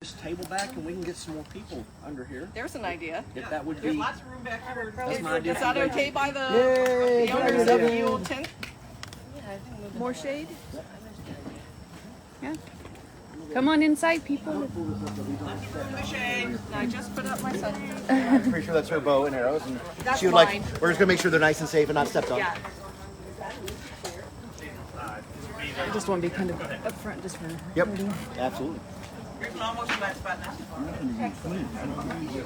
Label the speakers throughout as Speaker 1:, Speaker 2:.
Speaker 1: this table back and we can get some more people under here.
Speaker 2: There's an idea.
Speaker 1: If that would be.
Speaker 3: There's lots of room back here.
Speaker 1: That's my idea.
Speaker 2: Is that okay by the owners of the old tent?
Speaker 4: More shade? Yeah. Come on inside, people.
Speaker 2: I just put up my sun.
Speaker 5: I'm pretty sure that's her bow and arrows, and
Speaker 2: That's
Speaker 5: she would
Speaker 2: mine.
Speaker 5: like. We're just gonna make sure they're nice and safe and not stepped on.
Speaker 2: Yeah.
Speaker 4: I just want to be kind of up front just for
Speaker 5: Yep. Absolutely.
Speaker 3: Here's an almost flat spot now. You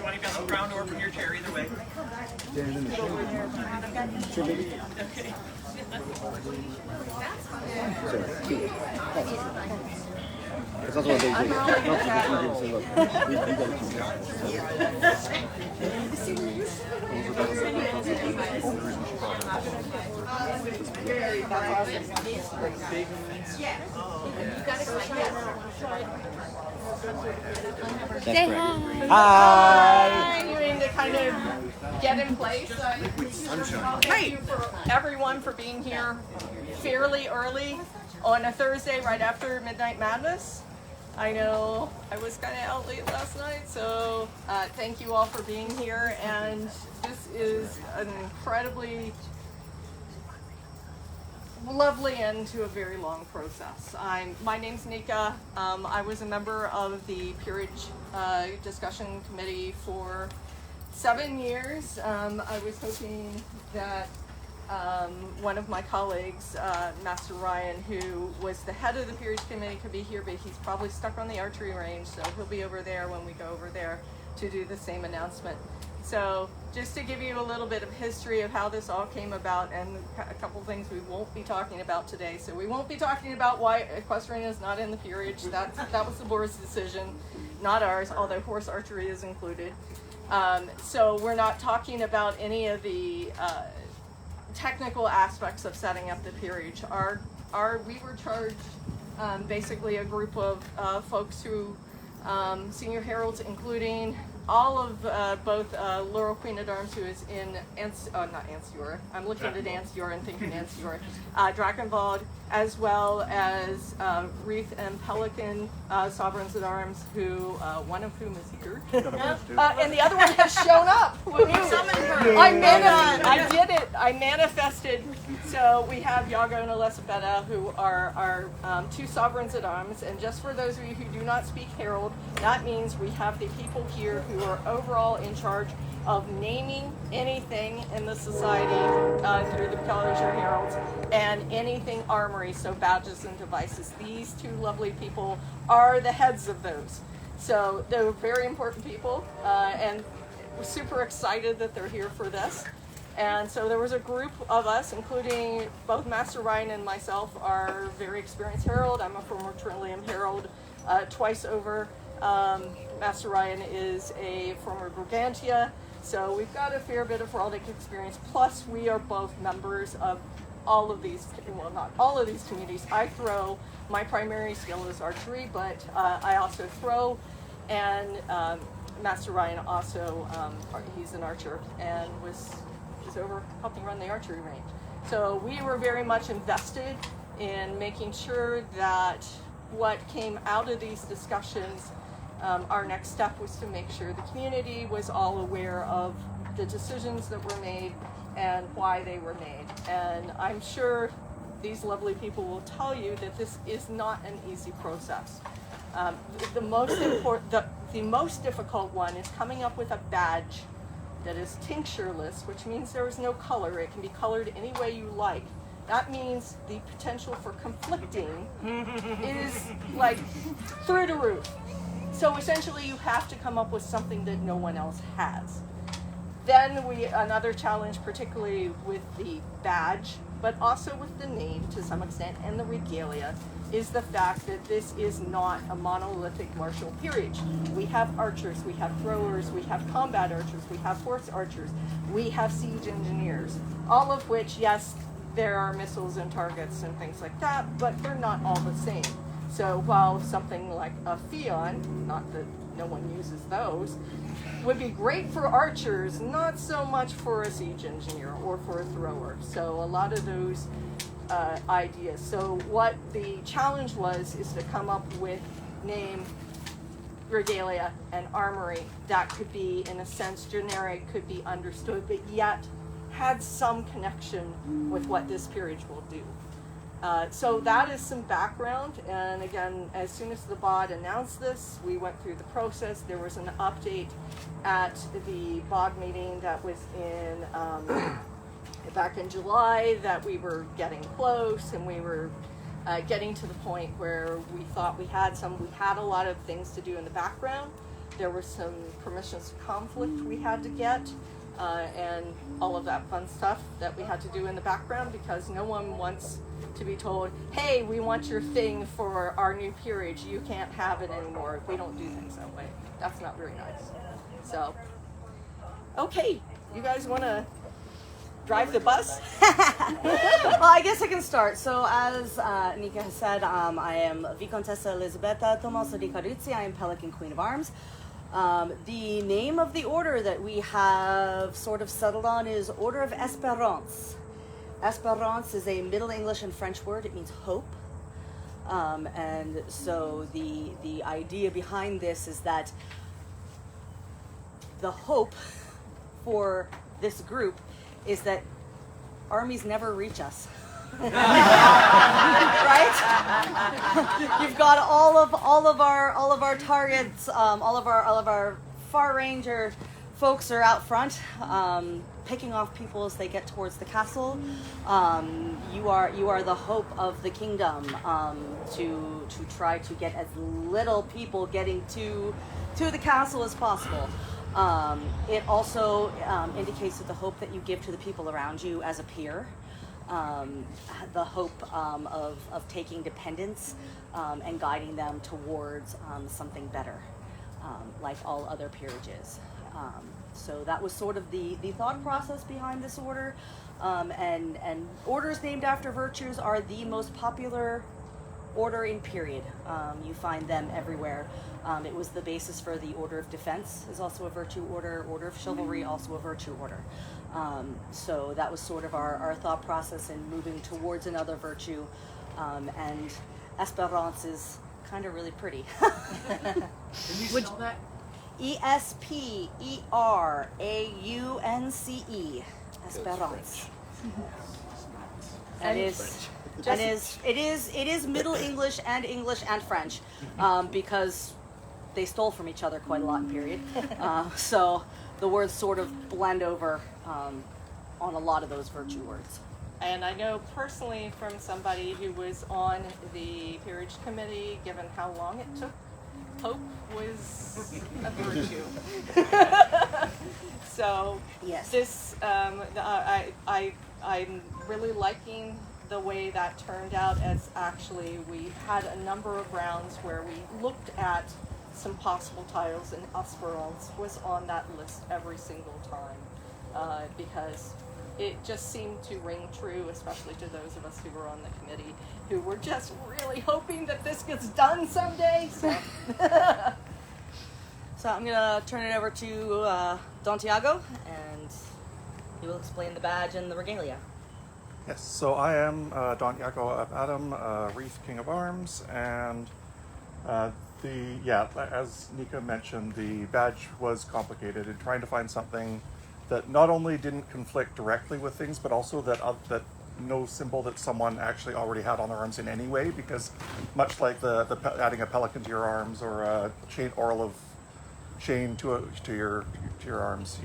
Speaker 3: want to get the ground or from your chair, either way. Okay.
Speaker 5: That's also what they do.
Speaker 4: Say hi.
Speaker 5: Hi.
Speaker 2: You mean to kind of get in place? Thank you for everyone for being here fairly early on a Thursday right after Midnight Madness. I know I was kind of out late last night, so thank you all for being here. And this is an incredibly lovely end to a very long process. My name's Nika. I was a member of the peerage discussion committee for 7 years. I was hoping that one of my colleagues, Master Ryan, who was the head of the peerage committee, could be here, but he's probably stuck on the archery range, so he'll be over there when we go over there to do the same announcement. So just to give you a little bit of history of how this all came about, and a couple things we won't be talking about today. So we won't be talking about why equestrian is not in the peerage. That was the board's decision, not ours, although horse archery is included. So we're not talking about any of the technical aspects of setting up the peerage. We were charged, basically a group of folks who, senior heralds, including all of both Laurel Queen at Arms, who is in not Ansior. I'm looking at Ansior and thinking Ansior. Drakenwald, as well as Wreath and Pelican Sovereigns at Arms, who one of whom is here, and the other one has shown up. I did it. I manifested. So we have Yago and Elizabetta, who are our two Sovereigns at Arms. And just for those of you who do not speak Herald, that means we have the people here who are overall in charge of naming anything in the society through the College of Heralds, and anything armory, so badges and devices. These two lovely people are the heads of those. So they're very important people, and we're super excited that they're here for this. And so there was a group of us, including both Master Ryan and myself, are very experienced herald. I'm a former Trillium herald twice over. Master Ryan is a former Brigantia. So we've got a fair bit of heraldic experience. Plus, we are both members of all of these, well, not all of these communities. I throw. My primary skill is archery, but I also throw. And Master Ryan also, he's an archer and was over helping run the archery range. So we were very much invested in making sure that what came out of these discussions, our next step was to make sure the community was all aware of the decisions that were made and why they were made. And I'm sure these lovely people will tell you that this is not an easy process. The most difficult one is coming up with a badge that is tinctureless, which means there is no color. It can be colored any way you like. That means the potential for conflicting is like through the roof. So essentially you have to come up with something that no one else has. Then another challenge, particularly with the badge, but also with the name to some extent, and the regalia, is the fact that this is not a monolithic martial peerage. We have archers, we have throwers, we have combat archers, we have horse archers, we have siege engineers, all of which, yes, there are missiles and targets and things like that, but they're not all the same. So while something like a Fion, not that no one uses those, would be great for archers, not so much for a siege engineer or for a thrower. So a lot of those ideas. So what the challenge was is to come up with name regalia and armory that could be, in a sense, generic, could be understood, but yet had some connection with what this peerage will do. So that is some background, and again, as soon as the BOD announced this, we went through the process. There was an update at the BOD meeting that was in back in July, that we were getting close, and we were getting to the point where we thought we had a lot of things to do in the background. There were some permissions of conflict we had to get, and all of that fun stuff that we had to do in the background, because no one wants to be told, hey, we want your thing for our new peerage, you can't have it anymore. We don't do things that way. That's not very nice. So, okay, you guys want to drive the bus?
Speaker 4: Well, I guess I can start. So, as Nika has said, I am Viscontessa Elisabetta Tomaso di Caruzzi. I am Pelican Queen of Arms. The name of the order that we have sort of settled on is Order of Espérance. Espérance is a Middle English and French word. It means hope. And so the idea behind this is that the hope for this group is that armies never reach us. Right? You've got all of our targets, all of our Far Ranger folks are out front, picking off people as they get towards the castle. You are the hope of the kingdom, to try to get as little people getting to the castle as possible. It also indicates that the hope that you give to the people around you as a peer, the hope of taking dependence and guiding them towards something better, like all other peerages. So that was sort of the thought process behind this order. And orders named after virtues are the most popular order in period. You find them everywhere. It was the basis for the Order of Defense, is also a virtue order. Order of Chivalry, also a virtue order. So that was sort of our thought process in moving towards another virtue. And Espérance is kind of really pretty.
Speaker 3: Can you spell that?
Speaker 4: Esperance. Espérance. It is Middle English and French, because they stole from each other quite a lot in period. So the words sort of blend over on a lot of those virtue words.
Speaker 2: And I know personally from somebody who was on the peerage committee, given how long it took, hope was a virtue. So
Speaker 4: Yes.
Speaker 2: this, I'm really liking the way that turned out, as actually we had a number of rounds where we looked at some possible titles, and Espérance was on that list every single time, because it just seemed to ring true, especially to those of us who were on the committee, who were just really hoping that this gets done someday. So,
Speaker 4: So I'm gonna turn it over to Don Tiago, and he will explain the badge and the regalia.
Speaker 6: Yes, so I am Don Iago of Adam, Wreath King of Arms, and as Nika mentioned, the badge was complicated in trying to find something that not only didn't conflict directly with things, but also that no symbol that someone actually already had on their arms in any way, because much like adding a pelican to your arms or a orl of chain to your arms,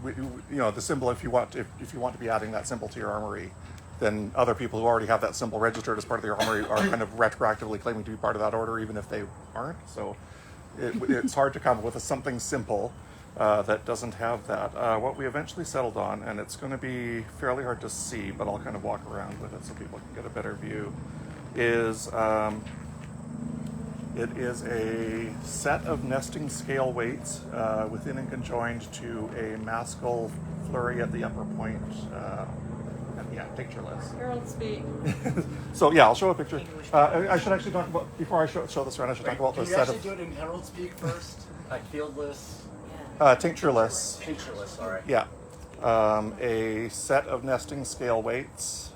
Speaker 6: the symbol, if you want to be adding that symbol to your armory, then other people who already have that symbol registered as part of their armory are kind of retroactively claiming to be part of that order, even if they aren't. So it's hard to come up with something simple that doesn't have that. What we eventually settled on, and it's going to be fairly hard to see, but I'll kind of walk around with it so people can get a better view, is it is a set of nesting scale weights within and conjoined to a maskell flurry at the upper point. Pictureless.
Speaker 2: Harold speak.
Speaker 6: So yeah, I'll show a picture. I should actually talk about, before I show this around, I should talk about the set of...
Speaker 5: Can you actually do it in Herald speak first? Like fieldless?
Speaker 6: Tinctureless.
Speaker 5: Tinctureless, all right.
Speaker 6: Yeah. A set of nesting scale weights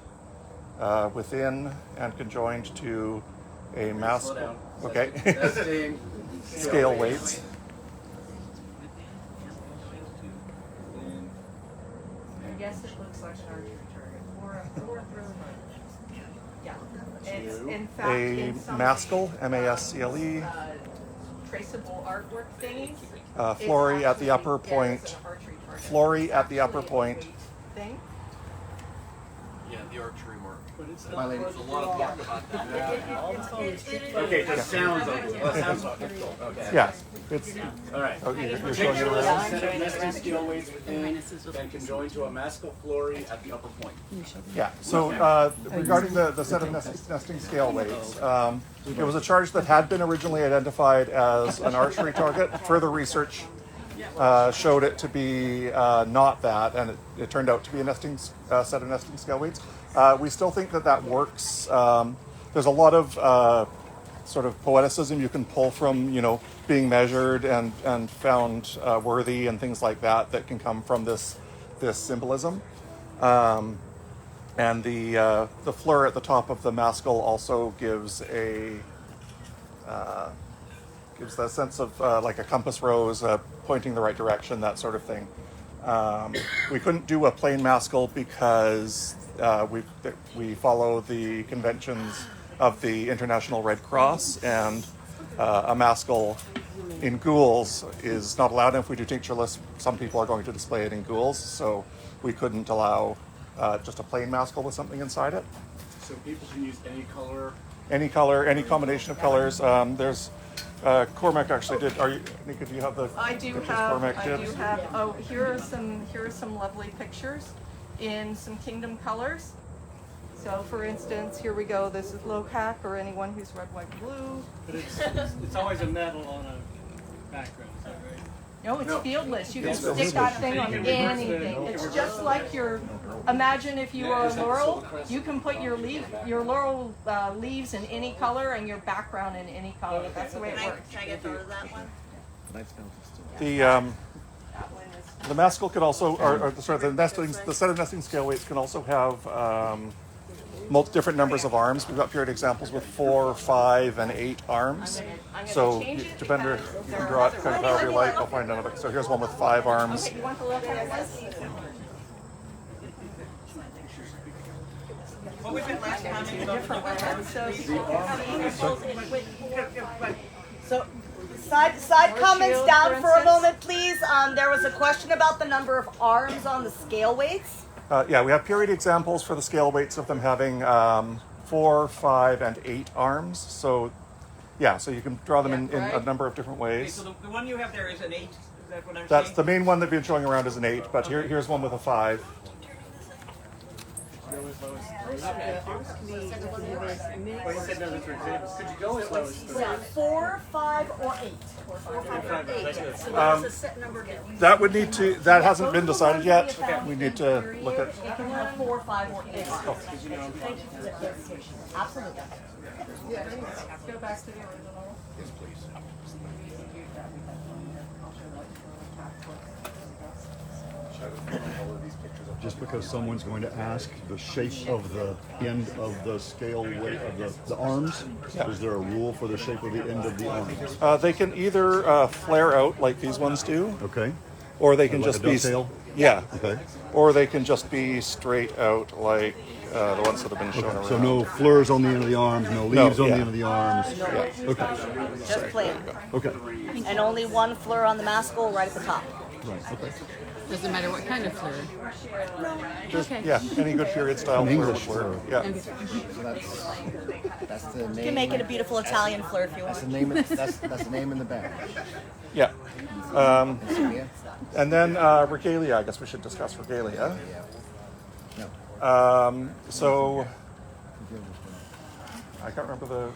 Speaker 6: within and conjoined to a mask.
Speaker 5: Slow down.
Speaker 6: Okay.
Speaker 5: Nesting
Speaker 6: Scale weights.
Speaker 2: Yes, it looks like an archery target. Or a throwing target. Yeah. It's, in fact,
Speaker 6: A
Speaker 2: in some
Speaker 6: mascle,
Speaker 2: of the,
Speaker 6: M-A-S-C-L-E.
Speaker 2: Traceable artwork thingies.
Speaker 6: Flory at the upper
Speaker 2: it's
Speaker 6: point.
Speaker 2: an archery target.
Speaker 6: Flory at the
Speaker 2: Actually
Speaker 6: upper
Speaker 2: a
Speaker 6: point.
Speaker 2: weight thing.
Speaker 3: Yeah, the archery mark.
Speaker 1: But it's
Speaker 5: My lady.
Speaker 3: There's a lot of talk about that.
Speaker 5: Okay, it just sounds ugly. Well, it sounds difficult. Okay.
Speaker 6: Yeah. It's,
Speaker 5: All right.
Speaker 6: oh, you're showing it around?
Speaker 5: Set of nesting scale weights within, then can join to a mascal flory at the upper point.
Speaker 6: Yeah, so regarding the set of nesting scale weights, it was a charge that had been originally identified as an archery target. Further research showed it to be not that, and it turned out to be a nesting set of nesting scale weights. We still think that works. There's a lot of sort of poeticism you can pull from, being measured and found worthy and things like that can come from this symbolism. And the fleur at the top of the mascle also gives that sense of like a compass rose pointing the right direction, that sort of thing. We couldn't do a plain mascle because we follow the conventions of the International Red Cross, and a mascle in gules is not allowed. And if we do tinctureless, some people are going to display it in gules, so we couldn't allow just a plain mascle with something inside it.
Speaker 5: So people can use any color.
Speaker 6: Any color, any combination of colors. There's Cormac actually did. Nika, do you have the
Speaker 2: I do
Speaker 6: pictures
Speaker 2: have.
Speaker 6: Cormac
Speaker 2: I
Speaker 6: did?
Speaker 2: do have. Oh, here are some lovely pictures in some kingdom colors. So, for instance, here we go. This is Locac, or anyone who's red, white, blue.
Speaker 7: But it's always a metal on a background, is that right?
Speaker 2: No, it's fieldless. You can
Speaker 5: It's
Speaker 2: stick
Speaker 5: fieldless.
Speaker 2: that thing on
Speaker 7: You can reverse
Speaker 2: anything.
Speaker 7: it.
Speaker 2: It's just like your. Imagine if you were a laurel, you can put your laurel leaves in any color and your background in any color. That's the way it works.
Speaker 4: Can I get photos of that one?
Speaker 6: The
Speaker 2: That one is.
Speaker 6: the mascle could also, the set of nesting scale weights can also have different numbers of arms. We've got period examples with 4, 5, and 8 arms.
Speaker 2: I'm
Speaker 6: So
Speaker 2: gonna change it
Speaker 6: depender,
Speaker 2: because
Speaker 6: you can draw it kind of however you like. I'll find another. So here's one with 5 arms.
Speaker 2: Okay, you want the Locac list?
Speaker 3: What was it last time?
Speaker 4: So, side comments
Speaker 2: shield,
Speaker 4: down
Speaker 2: for
Speaker 4: for a
Speaker 2: instance.
Speaker 4: moment, please. There was a question about the number of arms on the scale weights.
Speaker 6: Yeah, we have period examples for the scale weights of them having 4, 5, and 8 arms. So, yeah, so you can draw them in a
Speaker 2: right.
Speaker 6: number of different
Speaker 3: Okay,
Speaker 6: ways.
Speaker 3: so the one you have there is an 8. Is that what I'm
Speaker 6: That's
Speaker 3: saying?
Speaker 6: the main one that we've been showing around is an 8, but here's one with a 5.
Speaker 7: Well, you said no, that's for examples. Could you go as low as 3?
Speaker 4: 4, 5, or 8. 4, 5, or 8. So there's a set number of
Speaker 6: That hasn't been decided yet. We need to look at.
Speaker 4: It can have 4, 5, or 8 arms. Thank you for the clarification. Absolutely.
Speaker 2: Yeah, let's go back to the original.
Speaker 5: Yes, please.
Speaker 8: Just because someone's going to ask the shape of the end of the scale weight of the arms, is there a rule for the shape of the end of the arms?
Speaker 6: They can either flare out like these ones do,
Speaker 8: Okay.
Speaker 6: or they can
Speaker 8: Like a
Speaker 6: just be
Speaker 8: dovetail?
Speaker 6: yeah,
Speaker 8: Okay.
Speaker 6: or they can just be straight out like the ones that have been shown around.
Speaker 8: So no fleurs on the end of the arms, no leaves on the
Speaker 6: yeah.
Speaker 8: end of the arms. Okay.
Speaker 4: Just plain.
Speaker 8: Okay.
Speaker 4: And only one fleur on the mascle right at the top.
Speaker 8: Right. Okay.
Speaker 9: Doesn't matter what kind of fleur.
Speaker 6: Just, yeah, any good period style
Speaker 8: An
Speaker 6: flare
Speaker 8: English
Speaker 6: would work.
Speaker 8: fleur.
Speaker 6: Yeah.
Speaker 9: Okay.
Speaker 5: That's the name.
Speaker 4: You can make it a beautiful Italian fleur if you
Speaker 5: That's
Speaker 4: want.
Speaker 5: the name. That's the name in the band.
Speaker 6: Yeah.
Speaker 5: Yeah.
Speaker 6: And then regalia, I guess we should discuss regalia.
Speaker 5: No.
Speaker 6: So I can't remember the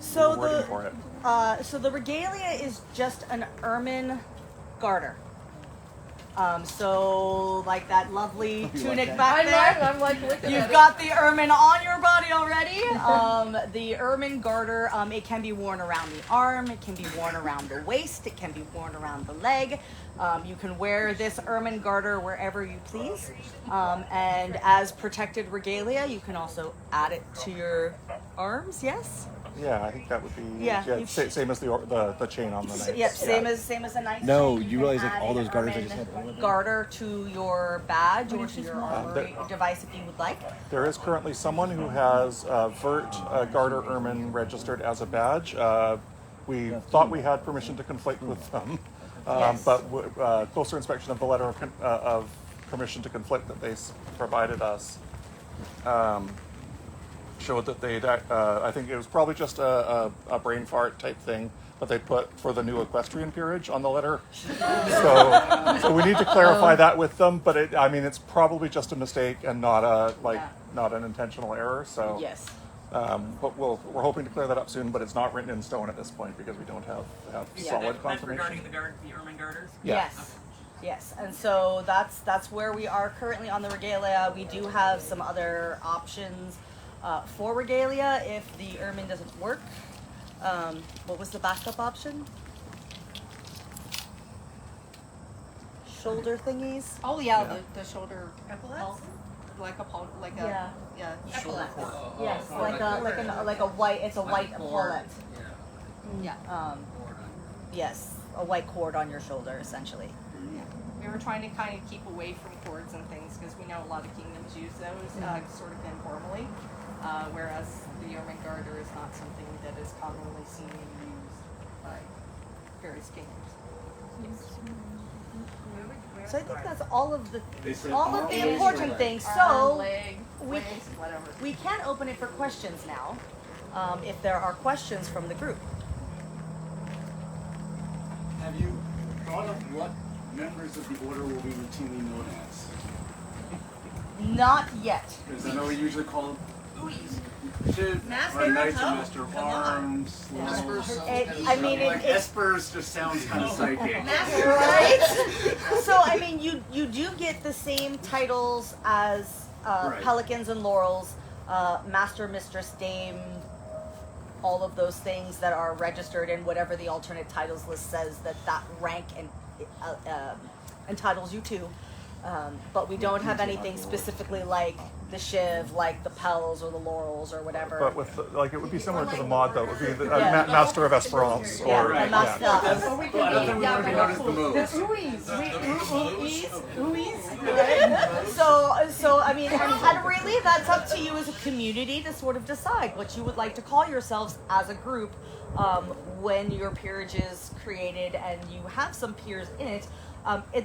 Speaker 4: So
Speaker 6: wording for it.
Speaker 4: So the regalia is just an ermine garter. So like that lovely tunic back there.
Speaker 2: I'm like looking
Speaker 4: You've
Speaker 2: at it.
Speaker 4: got the ermine on your body already. The ermine garter, it can be worn around the arm, it can be worn around the waist, it can be worn around the leg. You can wear this ermine garter wherever you please. And as protected regalia, you can also add it to your arms, yes?
Speaker 6: Yeah, I think that would be
Speaker 4: Yeah, you
Speaker 6: same as the chain on the knife.
Speaker 4: Yep, same as a knife.
Speaker 1: No,
Speaker 4: chain.
Speaker 1: you
Speaker 4: can
Speaker 1: realize, like,
Speaker 4: add
Speaker 1: all
Speaker 4: an
Speaker 1: those garters I
Speaker 4: ermine
Speaker 1: just had one of them?
Speaker 4: garter to your badge or to your armory device if you would like.
Speaker 6: There is currently someone who has Vert Garter Ermine registered as a badge. We thought we had permission to conflict with them,
Speaker 4: Yes.
Speaker 6: but closer inspection of the letter of permission to conflict that they provided us showed that they'd, I think it was probably just a brain fart type thing, but they put for the new equestrian peerage on the letter. So we need to clarify that with them, but it's probably just a mistake and not not an intentional error. So
Speaker 4: Yes.
Speaker 6: but we're hoping to clear that up soon, but it's not written in stone at this point because we don't have solid
Speaker 3: That's
Speaker 6: confirmation.
Speaker 3: regarding the ermine garters?
Speaker 6: Yeah.
Speaker 4: Yes. Yes, and so that's where we are currently on the regalia. We do have some other options for regalia if the ermine doesn't work. What was the backup option? Shoulder thingies.
Speaker 2: Oh yeah,
Speaker 6: Yeah.
Speaker 2: the shoulder
Speaker 9: Epaulets?
Speaker 2: like a
Speaker 4: Yeah.
Speaker 2: epaulets.
Speaker 4: Yes, like a white. It's a white epaulette.
Speaker 2: Yeah.
Speaker 4: Yes, a white cord on your shoulder, essentially.
Speaker 2: Yeah. We were trying to kind of keep away from cords and things because we know a lot of kingdoms use those sort of informally, whereas the ermine garter is not something that is commonly seen and used by various kingdoms.
Speaker 4: So I think that's all of the
Speaker 5: Arm,
Speaker 4: important things.
Speaker 2: Arm,
Speaker 4: So
Speaker 2: leg,
Speaker 4: we-
Speaker 2: waist, whatever.
Speaker 4: we can open it for questions now, if there are questions from the group.
Speaker 5: Have you thought of what members of the order will be routinely known as?
Speaker 4: Not yet.
Speaker 5: Because I know we usually call them
Speaker 3: Master
Speaker 5: Knights
Speaker 3: of
Speaker 5: and
Speaker 3: Hope.
Speaker 5: Master of Arms.
Speaker 4: Like
Speaker 5: Espers just sounds kind of psychic.
Speaker 4: right? So I mean, you do get the same titles as
Speaker 5: Right.
Speaker 4: Pelicans and Laurels, Master, Mistress, Dame, all of those things that are registered in whatever the alternate titles list says that rank and entitles you to. But we don't have anything specifically like the Shiv, like the Pels or the Laurels or whatever.
Speaker 6: But with it would be similar to the mod though. It would be the
Speaker 4: Yeah.
Speaker 6: Master of Esperance or
Speaker 4: yeah,
Speaker 5: right.
Speaker 4: and that's
Speaker 5: Well, I
Speaker 4: the
Speaker 5: don't think we want to be known as the moves.
Speaker 4: So I mean, and really, that's up to you as a community to sort of decide what you would like to call yourselves as a group when your peerage is created and you have some peers in it.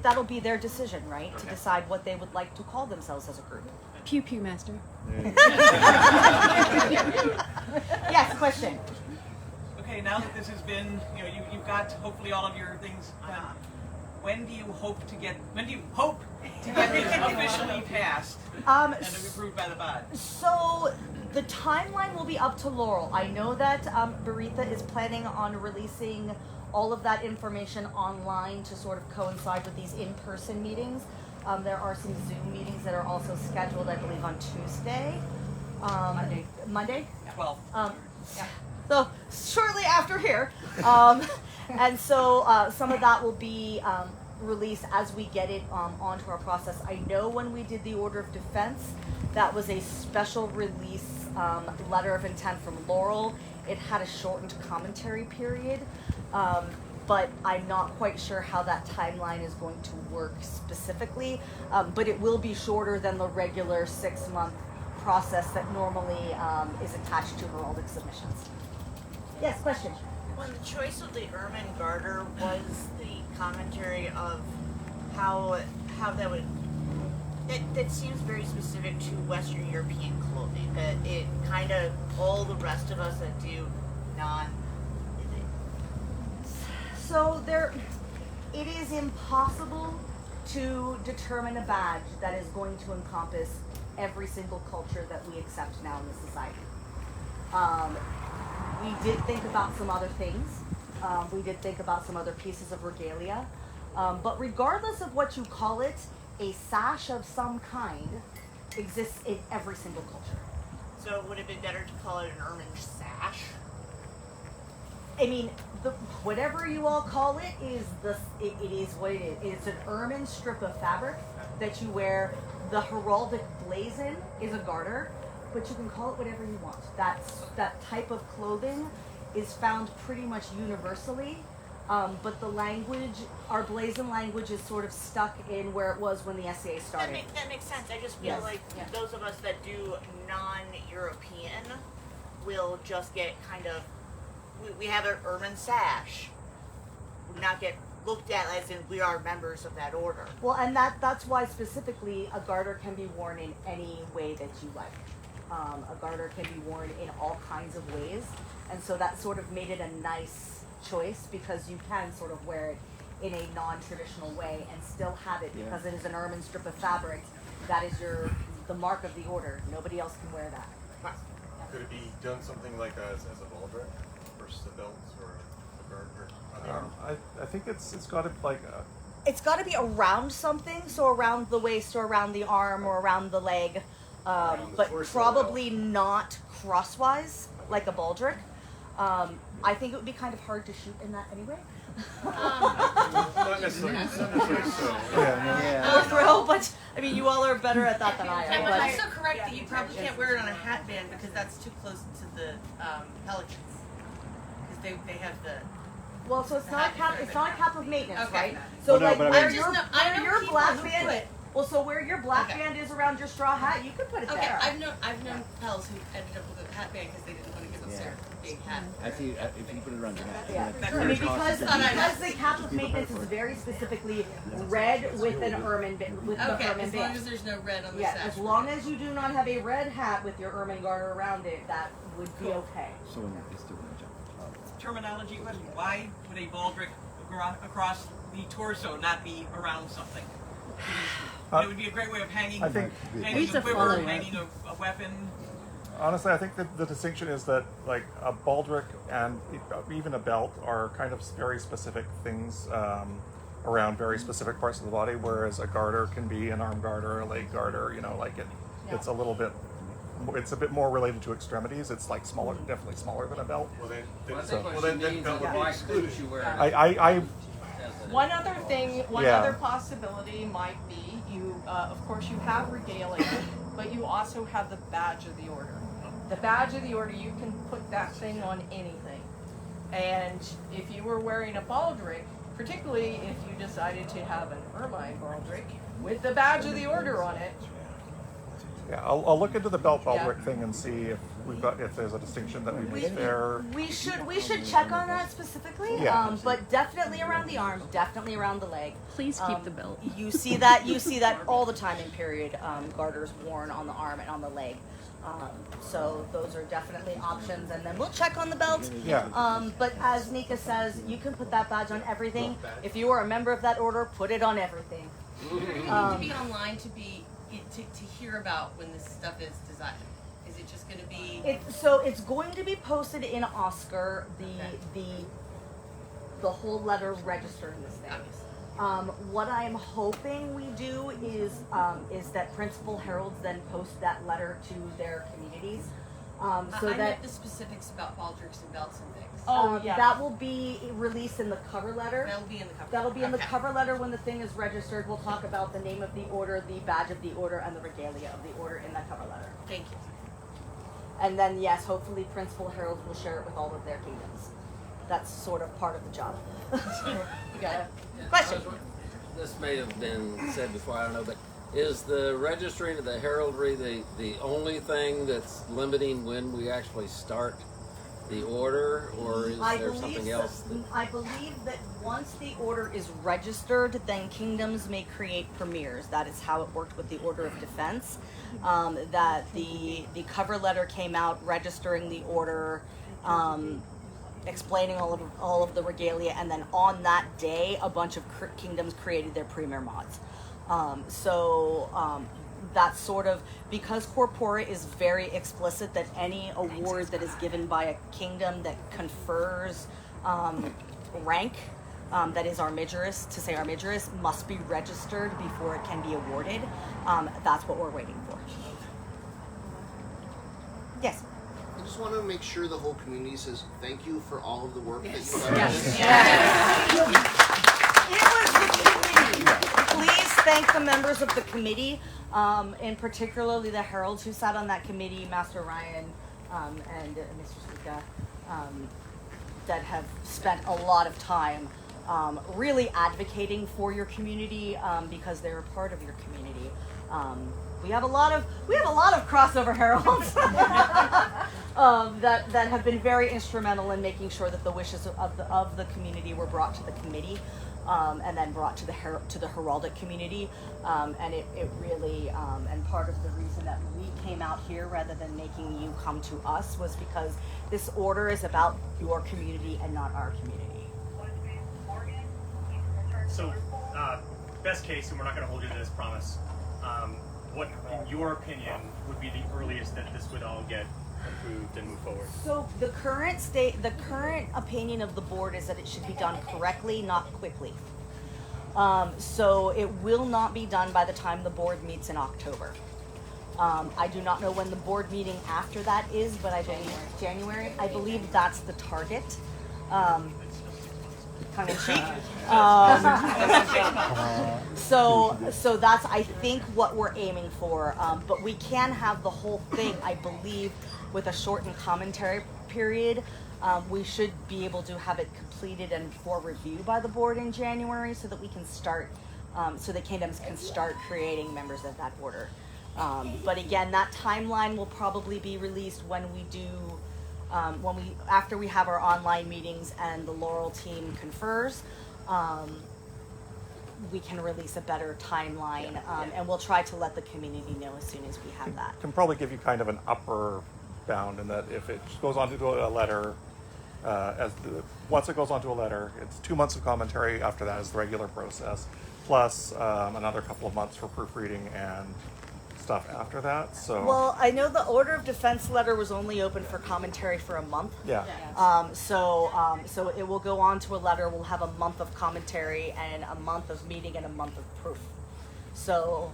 Speaker 4: That'll be their decision, right, to decide what they would like to call themselves as a group.
Speaker 9: Pew pew master.
Speaker 3: Yes, question. Okay, now that this has been, you've got hopefully all of your things done. When do you hope to get this officially passed and approved by the bod?
Speaker 4: So the timeline will be up to Laurel. I know that Baritha is planning on releasing all of that information online to sort of coincide with these in-person meetings. There are some Zoom meetings that are also scheduled, I believe, on Tuesday. Monday?
Speaker 3: 12.
Speaker 4: So shortly after here. And so some of that will be released as we get it onto our process. I know when we did the Order of Defense, that was a special release letter of intent from Laurel. It had a shortened commentary period. But I'm not quite sure how that timeline is going to work specifically. But it will be shorter than the regular 6-month process that normally is attached to heraldic submissions. Yes, question?
Speaker 10: When the choice of the ermine garter was the commentary of how that would, that seems very specific to Western European clothing. That it kind of, all the rest of us that do non.
Speaker 4: So it is impossible to determine a badge that is going to encompass every single culture that we accept now in the society. We did think about some other things. We did think about some other pieces of regalia. But regardless of what you call it, a sash of some kind exists in every single culture.
Speaker 10: So would it be better to call it an ermine sash?
Speaker 4: I mean, whatever you all call it is it is what it is. It's an ermine strip of fabric that you wear. The heraldic blazon is a garter. but you can call it whatever you want. That type of clothing is found pretty much universally, but the language, our blazon language, is sort of stuck in where it was when the SCA started.
Speaker 10: That makes sense. I just feel
Speaker 4: Yes.
Speaker 10: like
Speaker 4: Yeah.
Speaker 10: those of us that do non-European will just get kind of, we have an ermine sash, would not get looked at as in we are members of that order.
Speaker 4: Well, and that's why specifically a garter can be worn in any way that you like. A garter can be worn in all kinds of ways, and so that sort of made it a nice choice because you can sort of wear it in a non-traditional way and still have it because it is an ermine strip of fabric. That is the mark of the order. Nobody else can wear that.
Speaker 11: Could it be done something like as a baldric versus a belt or a garter?
Speaker 6: I think it's got to like.
Speaker 4: It's got to be around something, so around the waist or around the arm or around the leg, but probably not crosswise like a baldric. I think it would be kind of hard to shoot in that anyway.
Speaker 11: Not necessarily so.
Speaker 4: Or throw, but I mean, you all are better at that than I am.
Speaker 12: But
Speaker 4: But
Speaker 12: I'm so correct that you probably can't wear it on a hat band because that's too close to the pelicans. Because they have the.
Speaker 4: well, so it's not a cap. It's not a cap of maintenance,
Speaker 12: Okay.
Speaker 4: right? So
Speaker 8: Well, no,
Speaker 4: like
Speaker 8: but I
Speaker 4: where
Speaker 8: mean-
Speaker 12: I know
Speaker 4: your
Speaker 12: people
Speaker 4: black
Speaker 12: who
Speaker 4: band.
Speaker 12: put-
Speaker 4: Well, so where your black
Speaker 12: Okay.
Speaker 4: band is around your straw hat, you could put it
Speaker 12: Okay,
Speaker 4: there.
Speaker 12: I've known pals who ended up with a hat band because they didn't want to give us their big hat.
Speaker 5: If you put it around your hat.
Speaker 4: Yeah,
Speaker 3: That
Speaker 4: I mean
Speaker 3: costs-
Speaker 4: because the cap of maintenance is very specifically red with an ermine with the
Speaker 12: Okay,
Speaker 4: ermine
Speaker 12: as long
Speaker 4: band.
Speaker 12: as there's no red on the
Speaker 4: Yeah,
Speaker 12: sash.
Speaker 4: as long as you do not have a red hat with your ermine garter around it, that would be okay.
Speaker 5: So when you're still gonna jump.
Speaker 3: Terminology question. Why would a baldric across the torso not be around something? It would be a great way of hanging,
Speaker 6: I think-
Speaker 3: hanging a quiver, hanging a weapon.
Speaker 6: Honestly, I think that the distinction is that like a baldric and even a belt are kind of very specific things around very specific parts of the body, whereas a garter can be an arm garter, a leg garter. You know, like it's a little bit. It's a bit more related to extremities. It's like smaller, definitely smaller than a belt.
Speaker 11: Well then,
Speaker 7: That
Speaker 11: belt would be excluded.
Speaker 6: I
Speaker 2: One other thing, one
Speaker 6: Yeah.
Speaker 2: other possibility might be you, of course, you have regalia, but you also have the badge of the order. The badge of the order, you can put that thing on anything. And if you were wearing a baldric, particularly if you decided to have an ermine baldric with the badge of the order on it,
Speaker 6: Yeah, I'll look into the belt
Speaker 2: Yeah.
Speaker 6: baldric thing and see if there's a distinction that we make there.
Speaker 4: We should check on that specifically.
Speaker 6: Yeah.
Speaker 4: But definitely around the arm, definitely around the leg.
Speaker 9: Please keep the belt.
Speaker 4: You see that all the time in period garters worn on the arm and on the leg. So those are definitely options, and then we'll check on the belt.
Speaker 6: Yeah.
Speaker 4: But as Nika says, you can put that badge on everything. If you are a member of that order, put it on everything.
Speaker 12: to be online to hear about when this stuff is designed. Is it just going to be?
Speaker 4: It's going to be posted in Oscar, the whole letter registering this thing. What I'm hoping we do is that principal heralds then post that letter to their communities, so
Speaker 12: I
Speaker 4: that
Speaker 12: meant the specifics about baldricks and belts and things.
Speaker 4: that will be released in the cover letter.
Speaker 12: That'll be in the cover.
Speaker 4: That'll be in the
Speaker 12: Okay.
Speaker 4: cover letter when the thing is registered. We'll talk about the name of the order, the badge of the order, and the regalia of the order in that cover letter.
Speaker 12: Thank you.
Speaker 4: And then, yes, hopefully Principal Heralds will share it with all of their kingdoms. That's sort of part of the job. You got a question?
Speaker 13: This may have been said before, I don't know, but is the registering of the heraldry the only thing that's limiting when we actually start the order, or is there something else?
Speaker 4: I believe that once the order is registered, then kingdoms may create premiers. That is how it worked with the Order of Defense. That the cover letter came out registering the order, explaining all of the regalia, and then on that day, a bunch of kingdoms created their premier mods. That's sort of, because corpora is very explicit that any award that is given by a kingdom that confers rank, that is armigerous, to say armigerous, must be registered before it can be awarded. That's what we're waiting for. Yes.
Speaker 14: I just want to make sure the whole community says thank you for all of the work that you've done.
Speaker 4: It was the committee. Please thank the members of the committee. and particularly the heralds who sat on that committee, Master Ryan and Mr. Sika, that have spent a lot of time really advocating for your community because they're a part of your community. We have a lot of crossover heralds that have been very instrumental in making sure that the wishes of the community were brought to the committee, and then brought to the heraldic community, and it really and part of the reason that we came out here rather than making you come to us was because this order is about your community and not our community.
Speaker 15: So, best case, and we're not going to hold you to this promise. What, in your opinion, would be the earliest that this would all get approved and move forward?
Speaker 4: So the current opinion of the board is that it should be done correctly, not quickly. So it will not be done by the time the board meets in October. I do not know when the board meeting after that is, but I believe January. I believe that's the target. Tongue in cheek. So that's, I think, what we're aiming for. But we can have the whole thing, I believe, with a shortened commentary period. We should be able to have it completed and for review by the board in January, so that we can start, so the kingdoms can start creating members of that order. But again, that timeline will probably be released when we do. After we have our online meetings and the Laurel team confers, we can release a better timeline, and we'll try to let the community know as soon as we have that.
Speaker 6: Can probably give you kind of an upper bound in that if it goes on to a letter, once it goes on to a letter, it's 2 months of commentary. After that is the regular process, plus another couple of months for proofreading and stuff after that. So
Speaker 4: well, I know the order of defense letter was only open for commentary for a month.
Speaker 6: Yeah.
Speaker 4: So it will go on to a letter. We'll have a month of commentary and a month of meeting and a month of proof. So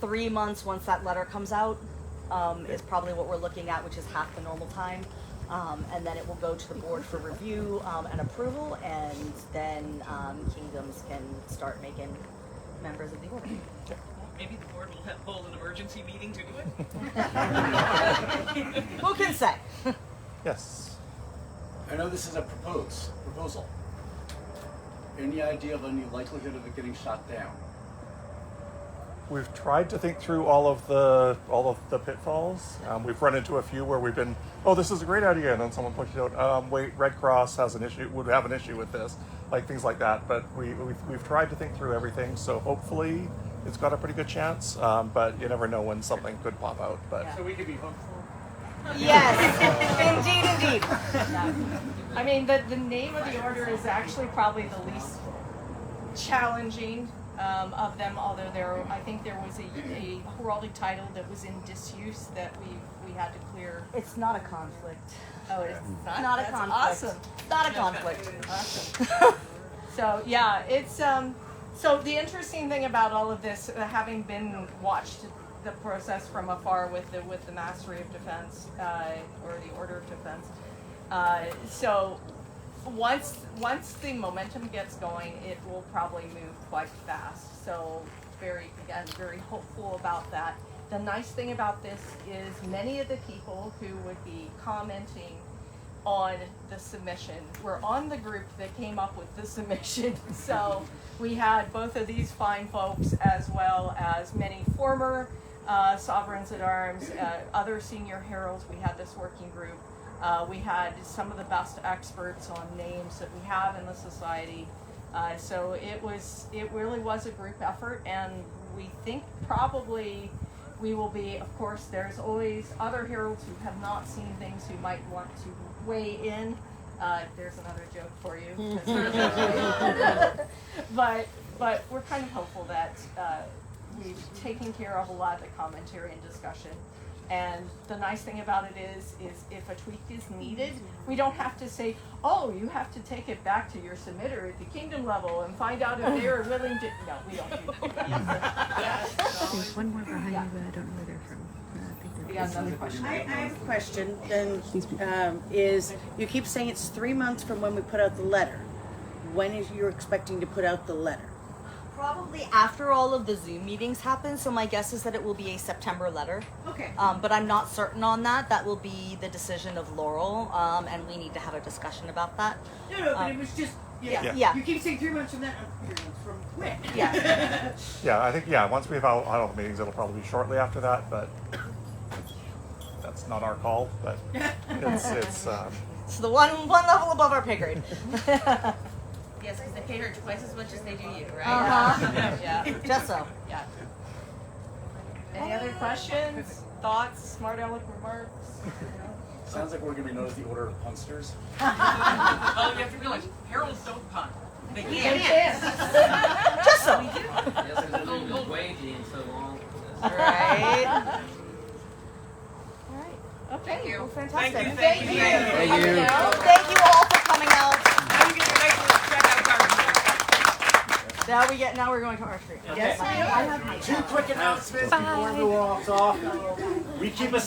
Speaker 4: 3 months once that letter comes out is probably what we're looking at, which is half the normal time. And then it will go to the board for review and approval, and then kingdoms can start making members of the order.
Speaker 3: Maybe the board will hold an emergency meeting to do it?
Speaker 4: Who can say?
Speaker 6: Yes.
Speaker 5: I know this is a proposal. Any idea of any likelihood of it getting shot down?
Speaker 6: We've tried to think through all of the pitfalls. We've run into a few where we've been, oh, this is a great idea, and then someone pushed it out. Wait, Red Cross would have an issue with this, like things like that. But we've tried to think through everything, so hopefully it's got a pretty good chance. But you never know when something could pop out. But
Speaker 15: so we could be hopeful.
Speaker 4: Yes, indeed.
Speaker 2: I mean, the name of the order is actually probably the least challenging of them, although I think there was a heraldic title that was in disuse that we had to clear.
Speaker 4: It's not a conflict.
Speaker 2: Oh, it's not?
Speaker 4: Not a
Speaker 2: That's
Speaker 4: conflict.
Speaker 2: Awesome.
Speaker 4: Not a conflict.
Speaker 2: Awesome. So yeah, it's so the interesting thing about all of this, having been watched the process from afar with the Mastery of Defense or the Order of Defense, so once the momentum gets going, it will probably move quite fast. So very hopeful about that. The nice thing about this is many of the people who would be commenting on the submission were on the group that came up with the submission. So we had both of these fine folks, as well as many former sovereigns at arms, other senior heralds. We had this working group. We had some of the best experts on names that we have in the society. So it really was a group effort, and we think probably we will be, of course, there's always other heralds who have not seen things who might want to weigh in. There's another joke for you. But we're kind of hopeful that we've taken care of a lot of the commentary and discussion. And the nice thing about it is if a tweak is needed, we don't have to say, oh, you have to take it back to your submitter at the kingdom level and find out if they are willing to. No, we don't do that.
Speaker 9: There's one more behind you, but I don't know where they're from.
Speaker 2: I
Speaker 12: have a question. Then is you keep saying it's 3 months from when we put out the letter. When is you expecting to put out the letter?
Speaker 4: Probably after all of the Zoom meetings happen, so my guess is that it will be a September letter.
Speaker 12: Okay.
Speaker 4: But I'm not certain on that. That will be the decision of Laurel, and we need to have a discussion about that.
Speaker 12: No, but it was just.
Speaker 4: Yeah.
Speaker 12: You keep saying 3 months from that. 3 months from when?
Speaker 4: Yeah.
Speaker 6: Yeah, I think, yeah, once we've had all the meetings, it'll probably be shortly after that, but that's not our call, but it's
Speaker 4: It's the one level above our pay grade.
Speaker 12: Yes, because they pay her twice as much as they do you, right?
Speaker 4: Yeah, just so.
Speaker 2: Yeah. Any other questions, thoughts, smart aleck remarks?
Speaker 5: Sounds like we're going to be known as the Order of Punsters.
Speaker 3: Well, you have to realize, heralds don't punt. They
Speaker 12: They
Speaker 3: can't.
Speaker 12: can't.
Speaker 4: Just so.
Speaker 13: Yes, because we've been waiting so long for this.
Speaker 4: Right.
Speaker 2: Okay.
Speaker 3: Thank you.
Speaker 4: Well, fantastic.
Speaker 3: Thank you.
Speaker 13: Thank you.
Speaker 4: Thank you all for coming out.
Speaker 3: Now you get your nice little checkout card.
Speaker 4: Now we're going to our street.
Speaker 3: Yes,
Speaker 4: I have my
Speaker 5: Two quick announcements before we go off. We keep a